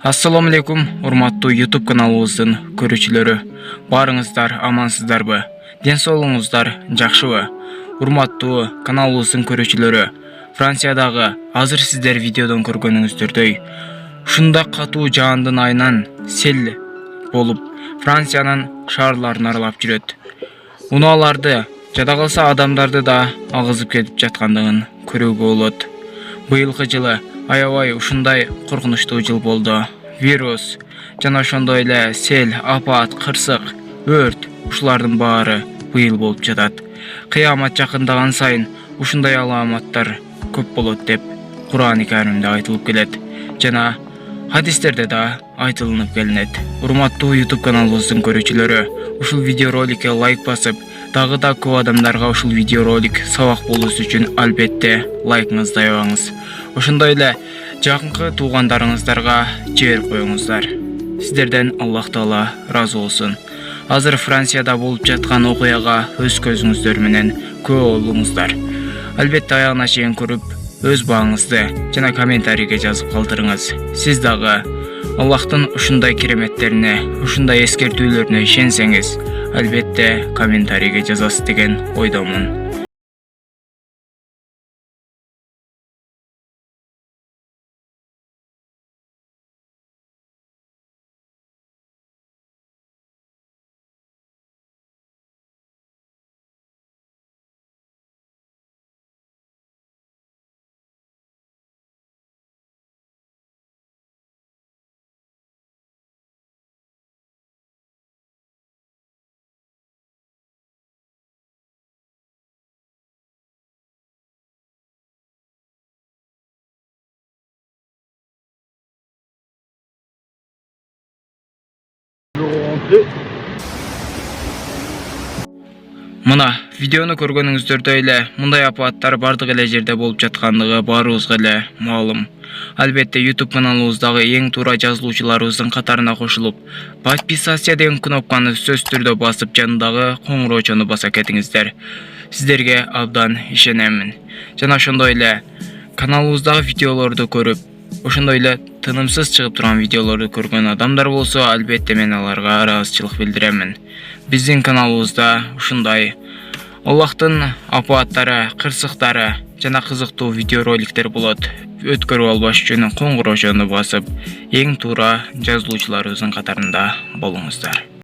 Assalamu alaikum, урматтуу YouTube каналыбыздын көрүүчүлөрү. Барыңыздар амансыздарбы? Ден соолугуңуздар жакшыбы? Урматтуу каналыбыздын көрүүчүлөрү, Франциядагы азыр сиздер видеодон көргөнүңүздөрдөй ушундай катуу жаандын айынан сел болуп, Франциянын шаарларын аралап жүрөт. Унааларды, жада калса адамдарды да агызып кетип жаткандыгын көрүүгө болот. Быйылкы жылы аябай ушундай коркунучтуу жыл болду. Вирус жана ошондой эле сел, апат, кырсык, өрт ушулардын баары быйыл болуп жатат. Кыямат жакындаган сайын ушундай аламаттар көп болот деп Кур'ан-ы Каримде айтылып келет. Жана хадистерде да айтылынып келинет. Урматтуу YouTube каналыбыздын көрүүчүлөрү, ушул видеороликке лайк басып, дагы да көп адамдарга ушул видеоролик сабак болуш үчүн албетте лайкыңызды аябаңыз. Ошондой эле жакынкы туугандарыңыздарга жиберип коюңуздар. Сиздерден Аллах Таала ыраазы болсун. Азыр Францияда болуп жаткан окуяга өз көзүңүздөр менен күбө болуңуздар. Албетте аягына чейин көрүп, өз бааңызды жана комментарийге жазып калтырыңыз. Сиз дагы Аллахтын ушундай кереметтерине, ушундай эскертүүлөрүнө ишенсеңиз, албетте комментарийге жазасыз деген ойдомун. Мына видеону көргөнүңүздөрдөй эле мындай апаттар бардык эле жерде болуп жаткандыгы баарыбызга эле маалым. Албетте YouTube каналыбыздагы эң туура жазылуучуларыбыздын катарына кошулуп, подписаться деген кнопканы сөзсүз түрдө басып, жанындагы коңуроочону баса кетиңиздер. Сиздерге абдан ишенемин. Жана ошондой эле каналыбыздагы видеолорду көрүп, ошондой эле тынымсыз чыгып турган видеолорду көргөн адамдар болсо, албетте мен аларга ыраазычылык билдиремин. Биздин каналыбызда ушундай Аллахтын апааттары, кырсыктары жана кызыктуу видеороликтер болот. Өткөрүп албаш үчүн коңуроочону басып, эң туура жазылуучуларыбыздын катарында болуңуздар.